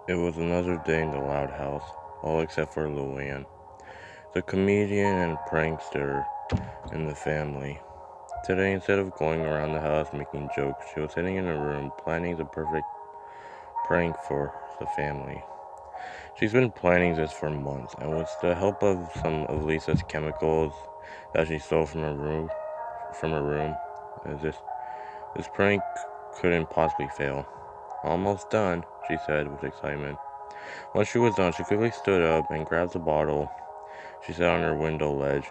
It was another day in the loud house, all except for Luann, the comedian and prankster in the family. Today, instead of going around the house making jokes, she was sitting in her room planning the perfect prank for the family. She's been planning this for months, and with the help of some of Lisa's chemicals that she stole from her room, uh, this this prank couldn't possibly fail. Almost done, she said with excitement. Once she was done, she quickly stood up and grabbed the bottle. She sat on her window ledge,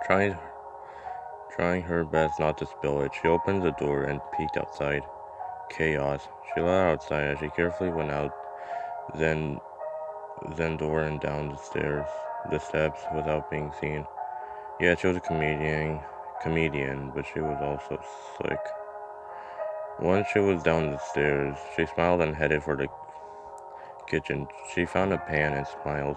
trying trying her best not to spill it. She opened the door and peeked outside. Chaos. She let outside as she carefully went out, then door and down the steps without being seen. Yeah, she was a comedian, but she was also slick. Once she was down the stairs, she smiled and headed for the kitchen. She found a pan and smiled,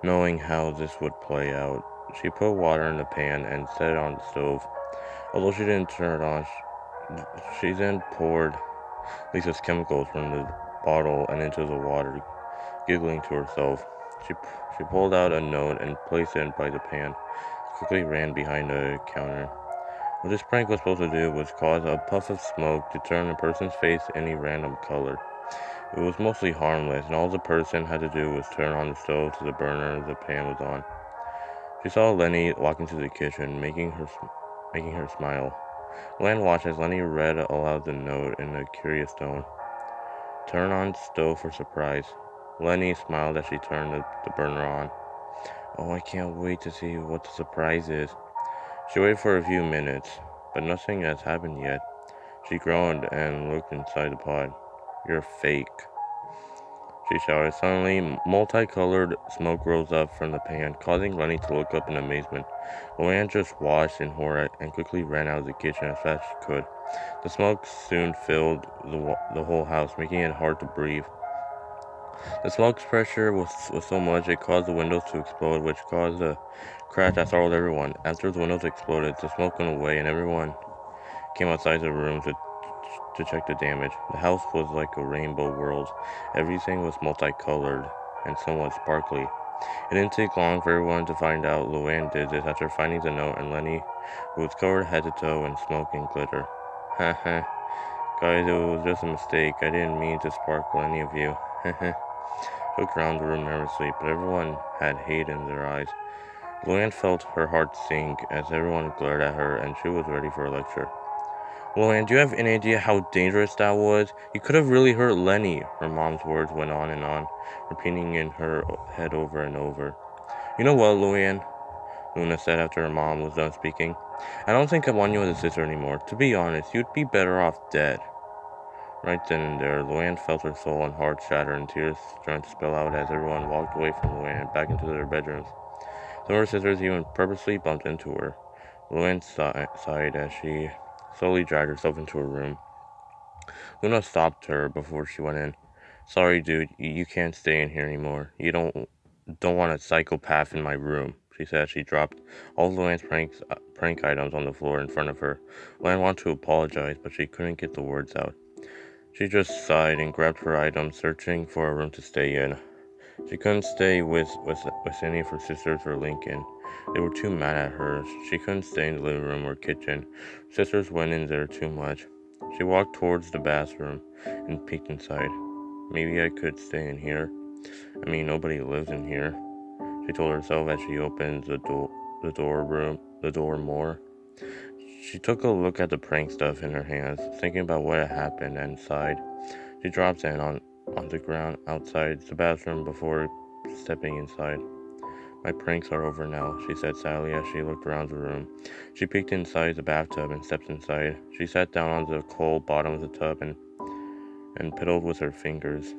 knowing how this would play out. She put water in the pan and set it on the stove. Although she didn't turn it on, she then poured Lisa's chemicals from the bottle and into the water, giggling to herself. She, she pulled out a note and placed it by the pan, quickly ran behind the counter. What this prank was supposed to do was cause a puff of smoke to turn a person's face any random color. It was mostly harmless, and all the person had to do was turn on the stove to the burner the pan was on. She saw Lenny walk into the kitchen, making her smile. Len watched as Lenny read aloud the note in a curious tone. Turn on stove for surprise. Lenny smiled as she turned the burner on. Oh, I can't wait to see what the surprise is. She waited for a few minutes, but nothing has happened yet. She groaned and looked inside the pot. You're fake, she shouted. Suddenly, multicolored smoke rose up from the pan, causing Lenny to look up in amazement. Luann just watched in horror and quickly ran out of the kitchen as fast as she could. The smoke soon filled the whole house, making it hard to breathe. The smoke's pressure was so much it caused the windows to explode, which caused a crash that startled everyone. After the windows exploded, the smoke went away and everyone came outside the room to check the damage. The house was like a rainbow world. Everything was multicolored and somewhat sparkly. It didn't take long for everyone to find out Luann did this after finding the note and Lenny, who was covered head to toe in smoke and glitter. Haha. Guys, it was just a mistake. I didn't mean to sparkle any of you. Haha. Looked around the room nervously, but everyone had hate in their eyes. Luann felt her heart sink as everyone glared at her and she was ready for a lecture. Luann, do you have any idea how dangerous that was? You could have really hurt Lenny, her mom's words went on, repeating in her head over and over. You know what, Luann? Luna said after her mom was done speaking. I don't think I want you as a sister anymore. To be honest, you'd be better off dead. Right then and there, Luann felt her soul and heart shatter and tears started to spill out as everyone walked away from Luann and back into their bedrooms. Some of her sisters even purposely bumped into her. Luann sighed as she slowly dragged herself into her room. Luna stopped her before she went in. Sorry, dude, you can't stay in here anymore. You don't want a psychopath in my room, she said. She dropped all of Luann's prank items on the floor in front of her. Luann wanted to apologize, but she couldn't get the words out. She just sighed and grabbed her items, searching for a room to stay in. She couldn't stay with any of her sisters or Lincoln. They were too mad at her. She couldn't stay in the living room or kitchen. Sisters went in there too much. She walked towards the bathroom and peeked inside. Maybe I could stay in here. I mean, nobody lives in here, she told herself as she opened the door more. She took a look at the prank stuff in her hands, thinking about what had happened, and sighed. She dropped in on the ground outside the bathroom before stepping inside. My pranks are over now, she said sadly as she looked around the room. She peeked inside the bathtub and stepped inside. She sat down on the cold bottom of the tub and piddled with her fingers.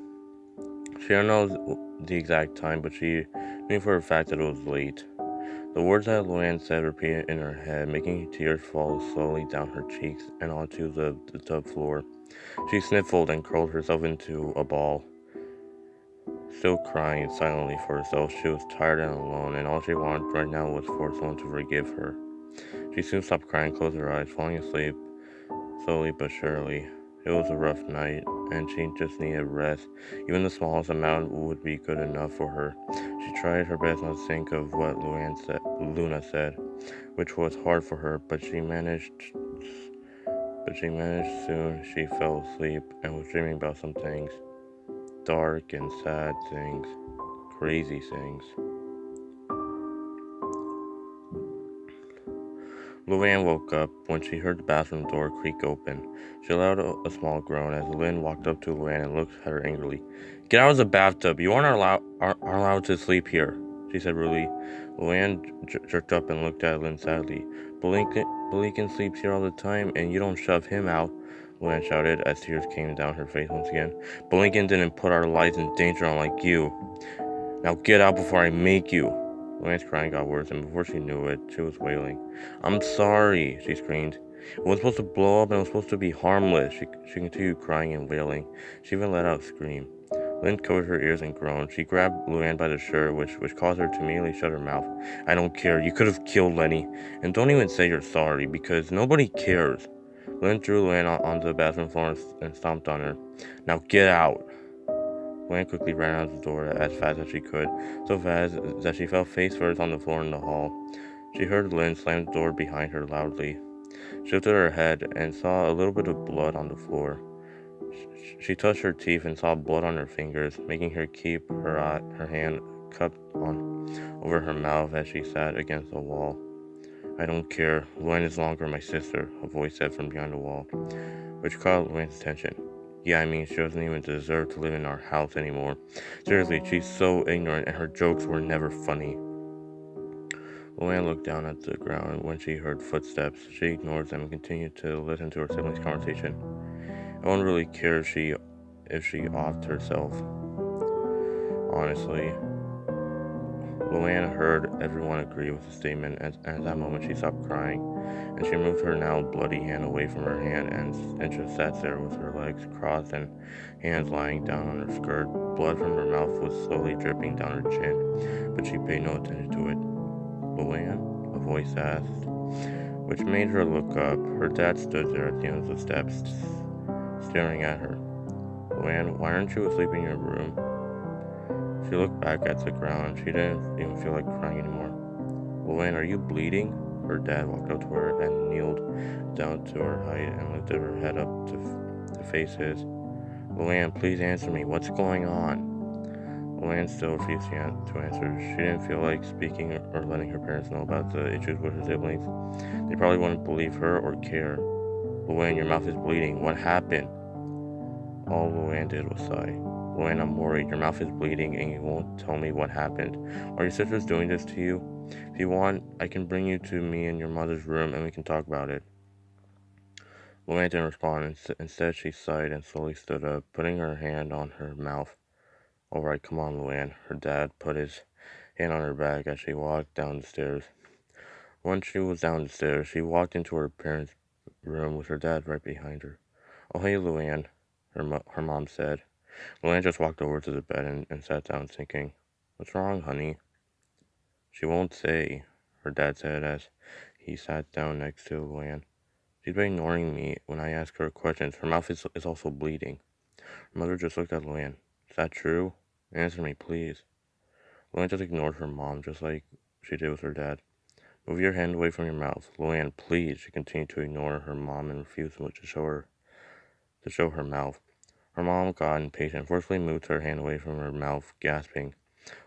She didn't know the exact time, but she knew for a fact that it was late. The words that Luann said repeated in her head, making tears fall slowly down her cheeks and onto the tub floor. She sniffled and curled herself into a ball, still crying silently for herself. She was tired and alone, and all she wanted right now was for someone to forgive her. She soon stopped crying, closed her eyes, falling asleep slowly but surely. It was a rough night, and she just needed rest. Even the smallest amount would be good enough for her. She tried her best not to think of what Luna said, which was hard for her, but she managed. Soon. She fell asleep and was dreaming about some things, dark and sad things, crazy things. Luann woke up when she heard the bathroom door creak open. She allowed a small groan as Lynn walked up to Luann and looked at her angrily. "Get out of the bathtub! You aren't allowed to sleep here," she said rudely. Luann jerked up and looked at Lynn sadly. "Lincoln sleeps here all the time, and you don't shove him out," Luann shouted as tears came down her face once again. "Lincoln didn't put our lives in danger unlike you. Now get out before I make you." Luann's crying got worse, and before she knew it, she was wailing. "I'm sorry," she screamed. "It was supposed to blow up and it was supposed to be harmless." She continued crying and wailing. She even let out a scream. Lynn covered her ears and groaned. She grabbed Luann by the shirt, which caused her to immediately shut her mouth. "I don't care. You could have killed Lenny. And don't even say you're sorry, because nobody cares." Lynn threw Luann onto the bathroom floor and stomped on her. "Now get out." Luann quickly ran out the door as fast as she could, so fast that she fell face first on the floor in the hall. She heard Lynn slam the door behind her loudly. She lifted her head and saw a little bit of blood on the floor. She touched her teeth and saw blood on her fingers, making her keep her hand cupped over her mouth as she sat against the wall. "I don't care. Luann is no longer my sister," a voice said from behind the wall, which caught Luann's attention. "Yeah, I mean, she doesn't even deserve to live in our house anymore. Seriously, she's so ignorant and her jokes were never funny." Luann looked down at the ground when she heard footsteps. She ignored them and continued to listen to her siblings' conversation. No one really cared if she offed herself. Honestly, Luann heard everyone agree with the statement, and at that moment she stopped crying, and she moved her now bloody hand away from her hand and just sat there with her legs crossed and hands lying down on her skirt. Blood from her mouth was slowly dripping down her chin, but she paid no attention to it. "Luann?" a voice asked, which made her look up. Her dad stood there at the end of the steps, staring at her. "Luann, why aren't you asleep in your room?" She looked back at the ground. She didn't even feel like crying anymore. "Luann, are you bleeding?" Her dad walked up to her and kneeled down to her height and lifted her head up to face his. "Luann, please answer me. What's going on?" Luann still refused to answer. She didn't feel like speaking or letting her parents know about the issues with her siblings. They probably wouldn't believe her or care. "Luann, your mouth is bleeding. What happened?" All Luann did was sigh. "Luann, I'm worried. Your mouth is bleeding and you won't tell me what happened. Are your sisters doing this to you? If you want, I can bring you to me in your mother's room and we can talk about it." Luann didn't respond. Instead, she sighed and slowly stood up, putting her hand on her mouth. "All right, come on, Luann." Her dad put his hand on her back as she walked down the stairs. Once she was down the stairs, she walked into her parents' room with her dad right behind her. "Oh, hey, Luann," her mom said. Luann just walked over to the bed and sat down thinking, "What's wrong, honey?" "She won't say," her dad said as he sat down next to Luann. "She's been ignoring me when I ask her questions. Her mouth is also bleeding." Her mother just looked at Luann. "Is that true? Answer me, please." Luann just ignored her mom, just like she did with her dad. "Move your hand away from your mouth. Luann, please." She continued to ignore her mom and refused to show her mouth. Her mom got impatient, forcefully moved her hand away from her mouth, gasping.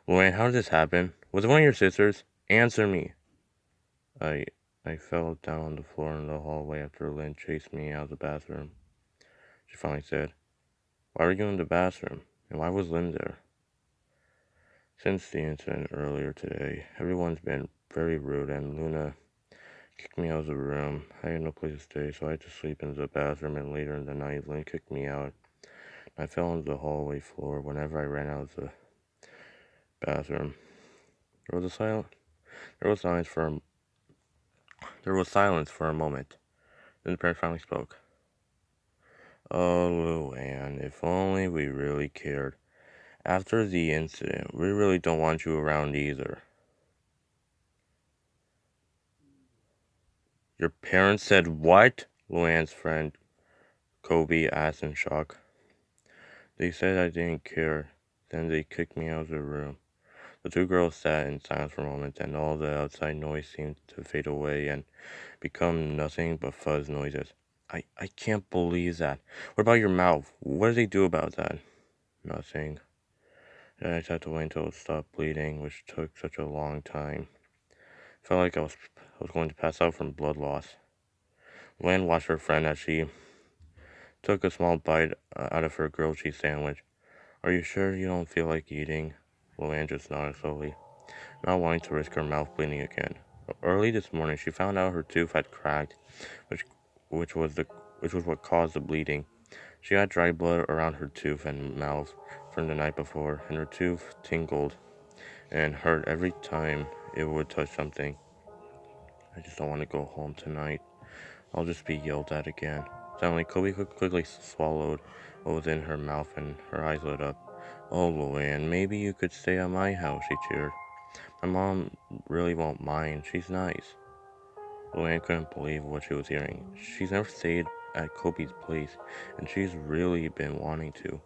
"Luann, how did this happen? Was it one of your sisters? Answer me." I fell down on the floor in the hallway after Lynn chased me out of the bathroom," she finally said. "Why were you in the bathroom? And why was Lynn there?" "Since the incident earlier today, everyone's been very rude, and Luna kicked me out of the room. I had no place to stay, so I had to sleep in the bathroom, and later in the night, Lynn kicked me out. I fell on the hallway floor whenever I ran out of the bathroom." There was silence for a moment. Then the parent finally spoke. "Oh, Luann, if only we really cared. After the incident, we really don't want you around either." "Your parents said what?" Luann's friend Kobe asked in shock. They said I didn't care. Then they kicked me out of the room. The two girls sat in silence for a moment, and all the outside noise seemed to fade away and become nothing but fuzz noises. I can't believe that. What about your mouth? What did they do about that? Nothing. Then I just had to wait until it stopped bleeding, which took such a long time. Felt like I was going to pass out from blood loss. Luann watched her friend as she took a small bite out of her grilled cheese sandwich. Are you sure you don't feel like eating? Luann just nodded slowly, not wanting to risk her mouth bleeding again. Early this morning, she found out her tooth had cracked, which which was the which was what caused the bleeding. She had dry blood around her tooth and mouth from the night before, and her tooth tingled and hurt every time it would touch something. I just don't want to go home tonight. I'll just be yelled at again. Suddenly, Kobe quickly swallowed what was in her mouth and her eyes lit up. Oh, Luann, maybe you could stay at my house, she cheered. My mom really won't mind. She's nice. Luann couldn't believe what she was hearing. She's never stayed at Kobe's place, and she's really been wanting to.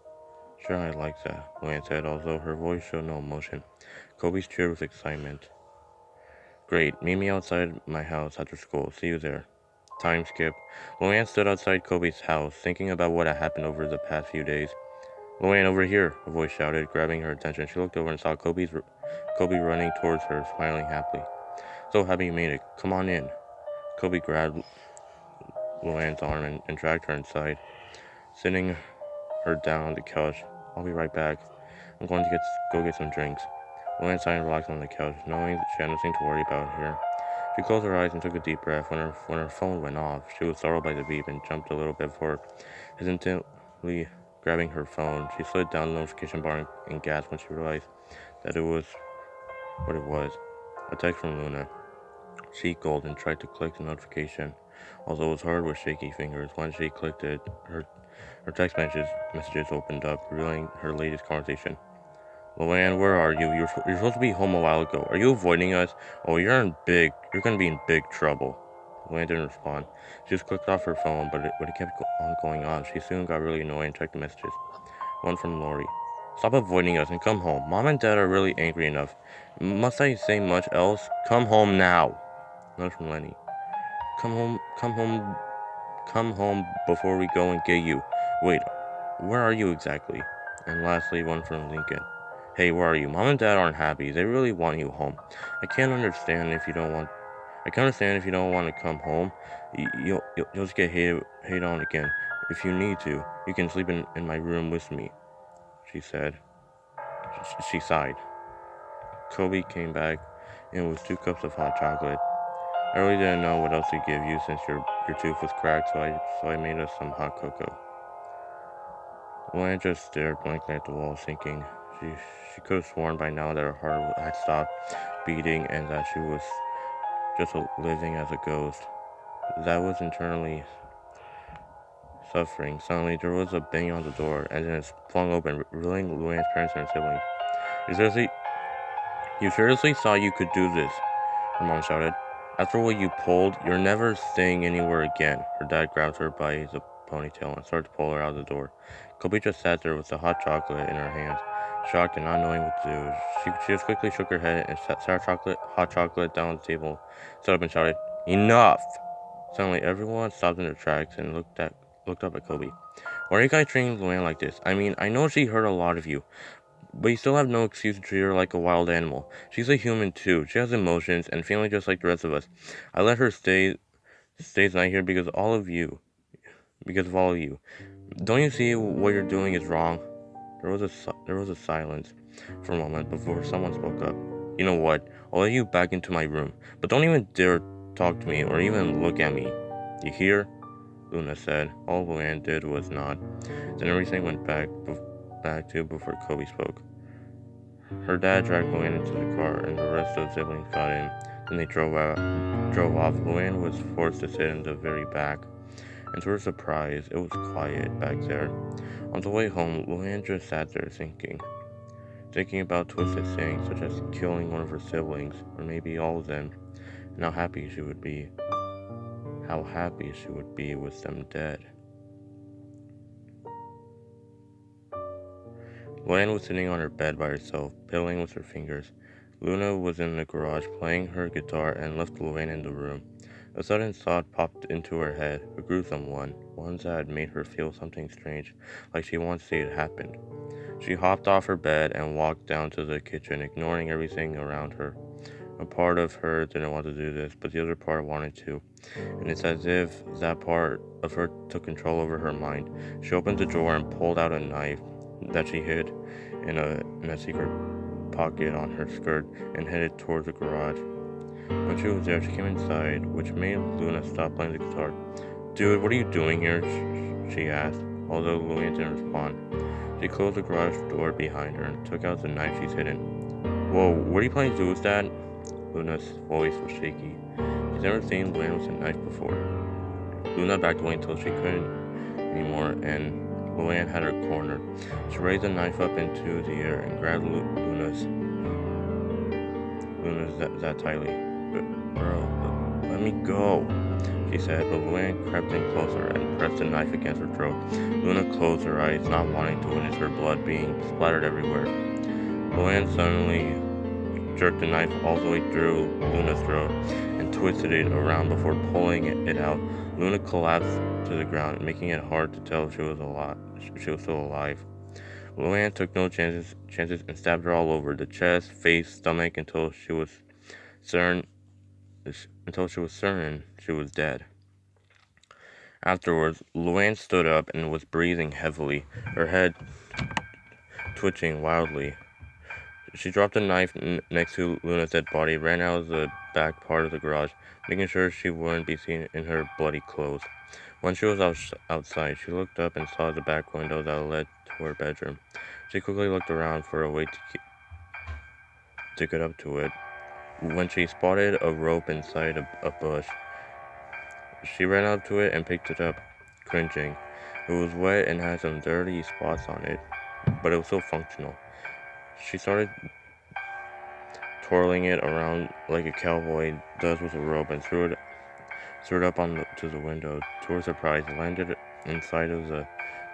Sure, I like that, Luann said, although her voice showed no emotion. Kobe's cheered with excitement. Great, meet me outside my house after school. See you there. Time skip. Luann stood outside Kobe's house, thinking about what had happened over the past few days. Luann, over here, a voice shouted, grabbing her attention. She looked over and saw Kobe running towards her, smiling happily. So happy you made it. Come on in. Kobe grabbed Luann's arm and dragged her inside, sitting her down on the couch. I'll be right back. I'm going to go get some drinks. Luann sighed and relaxed on the couch, knowing she had nothing to worry about here. She closed her eyes and took a deep breath. When her phone went off, she was startled by the beep and jumped a little bit forward, hesitantly grabbing her phone. She slid down the notification bar and gasped when she realized that it was what it was. A text from Luna. She gulped and tried to click the notification. Although it was hard with shaky fingers, when she clicked it, her text messages opened up, revealing her latest conversation. Luann, where are you? You're supposed to be home a while ago. Are you avoiding us? Oh, you're gonna be in big trouble. Luann didn't respond. She just clicked off her phone, but it kept on going on. She soon got really annoyed and checked the messages. One from Lori. Stop avoiding us and come home. Mom and Dad are really angry enough. Must I say much else? Come home now. Another from Lenny. Come home before we go and get you. Wait, where are you exactly? And lastly, one from Lincoln. Hey, where are you? Mom and Dad aren't happy. They really want you home. I can't understand if you don't want. I can understand if you don't want to come home. You'll just get hated on again. If you need to, you can sleep in my room with me. She said. She sighed. Kobe came back in with 2 cups of hot chocolate. I really didn't know what else to give you since your tooth was cracked, so I made us some hot cocoa. Luann just stared blankly at the wall, thinking she could have sworn by now that her heart had stopped beating and that she was just living as a ghost. That was internally suffering. Suddenly, there was a bang on the door, and then it flung open, revealing Luann's parents and her siblings. You seriously thought you could do this? Her mom shouted. After what you pulled, you're never staying anywhere again. Her dad grabbed her by the ponytail and started to pull her out of the door. Kobe just sat there with the hot chocolate in her hands, shocked and not knowing what to do. She just quickly shook her head and set her hot chocolate down on the table, stood up and shouted, Enough! Suddenly, everyone stopped in their tracks and looked up at Kobe. Why are you guys treating Luann like this? I mean, I know she hurt a lot of you, but you still have no excuse to treat her like a wild animal. She's a human too. She has emotions and feelings just like the rest of us. I let her stay tonight here because of all of you. Don't you see what you're doing is wrong? There was a silence for a moment before someone spoke up. You know what? I'll let you back into my room, but don't even dare talk to me or even look at me. You hear? Luna said. All Luann did was nod. Then everything went back to before Kobe spoke. Her dad dragged Luann into the car, and the rest of the siblings got in. Then they drove off. Luann was forced to sit in the very back, and to her surprise, it was quiet back there. On the way home, Luann just sat there thinking about twisted things such as killing one of her siblings, or maybe all of them, and how happy she would be with them dead. Luann was sitting on her bed by herself, piddling with her fingers. Luna was in the garage playing her guitar and left Luann in the room. A sudden thought popped into her head, a gruesome one that had made her feel something strange, like she once see it happen. She hopped off her bed and walked down to the kitchen, ignoring everything around her. A part of her didn't want to do this, but the other part wanted to, and it's as if that part of her took control over her mind. She opened the drawer and pulled out a knife that she hid in a secret pocket on her skirt and headed towards the garage. When she was there, she came inside, which made Luna stop playing the guitar. "Dude, what are you doing here?" she asked, although Luna didn't respond. She closed the garage door behind her and took out the knife she's hidden. "Whoa, what are you planning to do with that?" Luna's voice was shaky. She's never seen Luann with a knife before. Luna backed away until she couldn't anymore, and Luann had her cornered. She raised the knife up into the air and grabbed Luna's that tightly. "Bro, let me go," she said, but Luann crept in closer and pressed the knife against her throat. Luna closed her eyes, not wanting to witness her blood being splattered everywhere. Luann suddenly jerked the knife all the way through Luna's throat and twisted it around before pulling it out. Luna collapsed to the ground, making it hard to tell if she was still alive. Luann took no chances and stabbed her all over the chest, face, stomach until she was certain she was dead. Afterwards, Luann stood up and was breathing heavily, her head twitching wildly. She dropped the knife next to Luna's dead body, ran out of the back part of the garage, making sure she wouldn't be seen in her bloody clothes. When she was outside, she looked up and saw the back window that led to her bedroom. She quickly looked around for a way to get up to it. When she spotted a rope inside a bush, she ran up to it and picked it up, cringing. It was wet and had some dirty spots on it, but it was still functional. She started twirling it around like a cowboy does with a rope and threw it up to the window. To her surprise, it landed inside of the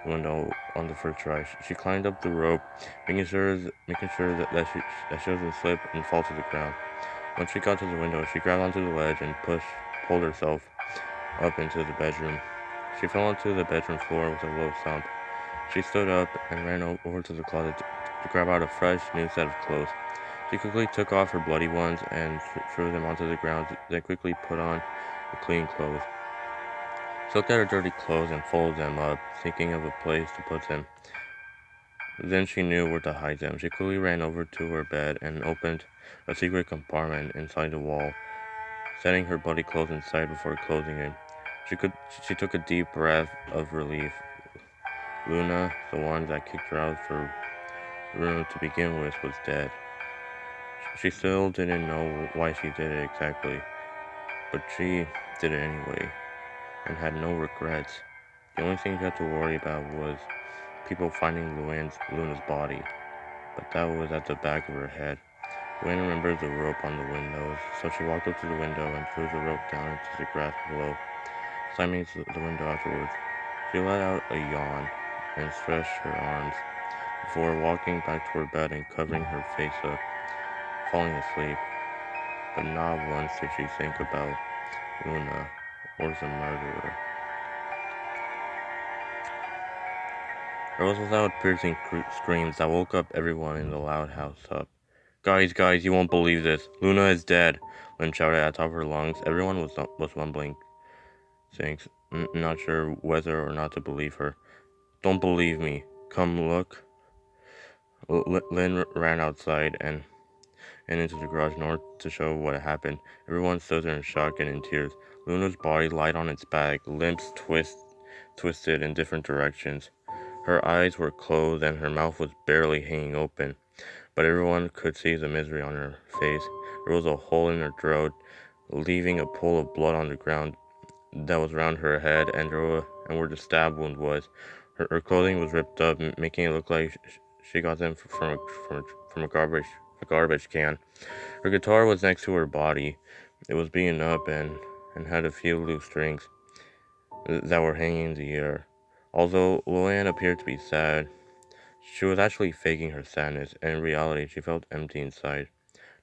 window on the first try. She climbed up the rope, making sure that she doesn't slip and fall to the ground. When she got to the window, she grabbed onto the ledge and pulled herself up into the bedroom. She fell onto the bedroom floor with a low thump. She stood up and ran over to the closet to grab out a fresh, new set of clothes. She quickly took off her bloody ones and threw them onto the ground, then quickly put on the clean clothes. She looked at her dirty clothes and folded them up, thinking of a place to put them. Then she knew where to hide them. She quickly ran over to her bed and opened a secret compartment inside the wall, setting her bloody clothes inside before closing it. She took a deep breath of relief. Luna, the one that kicked her out of her room to begin with, was dead. She still didn't know why she did it exactly, but she did it anyway, and had no regrets. The only thing she had to worry about was people finding Luna's body, but that was at the back of her head. Luann remembered the rope on the windows, so she walked up to the window and threw the rope down into the grass below, slamming the window afterwards. She let out a yawn and stretched her arms before walking back to her bed and covering her face up, falling asleep. But not once did she think about Luna or the murderer. There was loud piercing screams that woke up everyone in the loud house up. Guys, you won't believe this. Luna is dead," Lynn shouted at the top of her lungs. Everyone was mumbling things, not sure whether or not to believe her. "Don't believe me. Come look." Lynn ran outside and into the garage in order to show what had happened. Everyone stood there in shock and in tears. Luna's body lied on its back, limbs twisted in different directions. Her eyes were closed and her mouth was barely hanging open, but everyone could see the misery on her face. There was a hole in her throat, leaving a pool of blood on the ground that was around her head and where the stab wound was. Her clothing was ripped up, making it look like she got them from a garbage can. Her guitar was next to her body. It was beaten up and had a few loose strings that were hanging in the air. Although Luann appeared to be sad, She was actually faking her sadness, and in reality, she felt empty inside.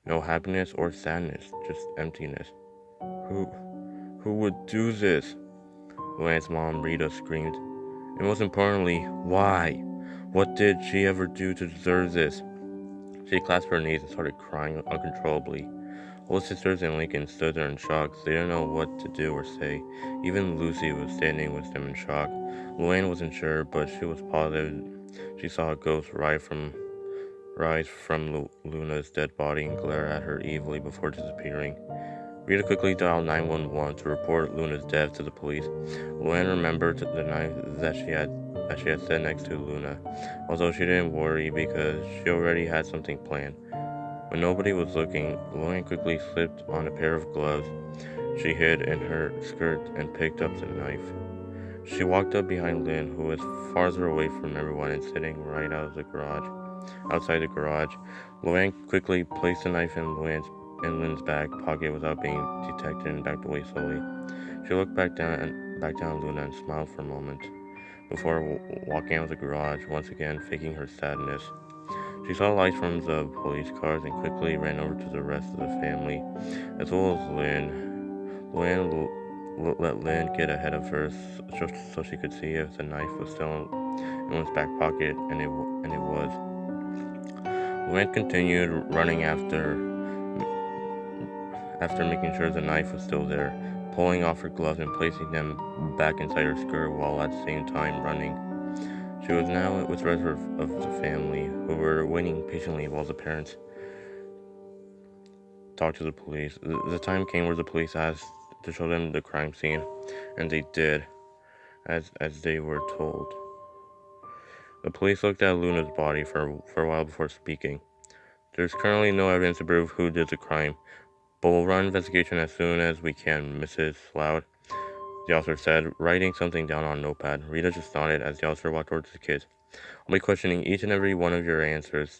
No happiness or sadness, just emptiness. Who, who would do this? Luann's mom, Rita, screamed. And most importantly, why? What did she ever do to deserve this? She clasped her knees and started crying uncontrollably. All the sisters and Lincoln stood there in shock. They didn't know what to do or say. Even Lucy was standing with them in shock. Luann wasn't sure, but she was positive she saw a ghost rise from Luna's dead body and glare at her evilly before disappearing. Rita quickly dialed 911 to report Luna's death to the police. Luann remembered the knife that she had set next to Luna, although she didn't worry because she already had something planned. When nobody was looking, Luann quickly slipped on a pair of gloves she hid in her skirt and picked up the knife. She walked up behind Lynn, who was farther away from everyone and sitting right outside the garage. Luann quickly placed the knife in Lynn's back pocket without being detected and backed away slowly. She looked back down at Luna and smiled for a moment before walking out of the garage, once again faking her sadness. She saw lights from the police cars and quickly ran over to the rest of the family, as well as Lynn. Luann let Lynn get ahead of her so she could see if the knife was still in Lynn's back pocket, and it was. Luann continued running after making sure the knife was still there, pulling off her gloves and placing them back inside her skirt while at the same time running. She was now with the rest of the family, who were waiting patiently while the parents talked to the police. The time came where the police asked to show them the crime scene, and they did, as they were told. The police looked at Luna's body for a while before speaking. There's currently no evidence to prove who did the crime, but we'll run an investigation as soon as we can, Mrs. Loud, the officer said, writing something down on a notepad. Rita just nodded as the officer walked towards the kids. I'll be questioning each and every one of your answers,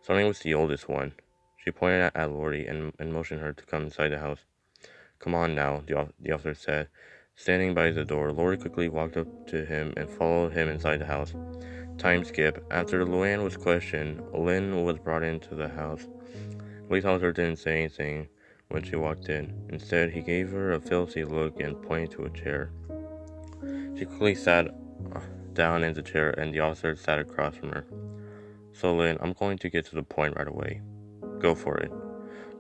starting with the oldest one. She pointed at Lori and motioned her to come inside the house. Come on now, the officer said. Standing by the door, Lori quickly walked up to him and followed him inside the house. Time skip. After Luann was questioned, Lynn was brought into the house. The police officer didn't say anything when she walked in. Instead, he gave her a filthy look and pointed to a chair. She quickly sat down in the chair, and the officer sat across from her. So, Lynn, I'm going to get to the point right away. Go for it.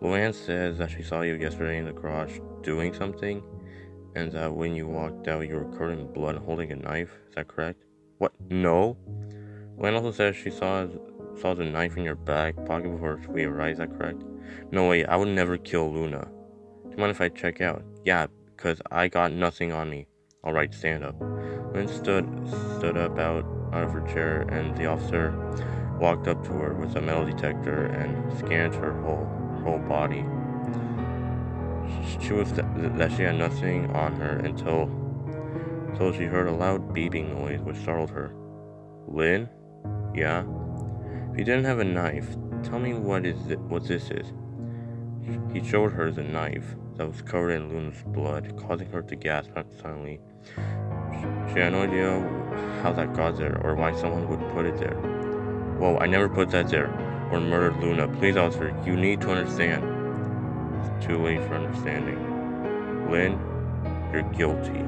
Luann says that she saw you yesterday in the garage doing something, and that when you walked out you were covered in blood holding a knife. Is that correct? What? No. Luann also says she saw the knife in your back pocket before we arrived. Is that correct? No way, I would never kill Luna. Do you mind if I check out? Yeah, because I got nothing on me. Alright, stand up. Lynn stood up out of her chair, and the officer walked up to her with a metal detector and scanned her whole body. She was that she had nothing on her until she heard a loud beeping noise which startled her. Lynn? Yeah? If you didn't have a knife, tell me what this is. He showed her the knife that was covered in Luna's blood, causing her to gasp silently. She had no idea how that got there or why someone would put it there. Whoa, I never put that there or murdered Luna. Please, officer, you need to understand. It's too late for understanding. Lynn, you're guilty.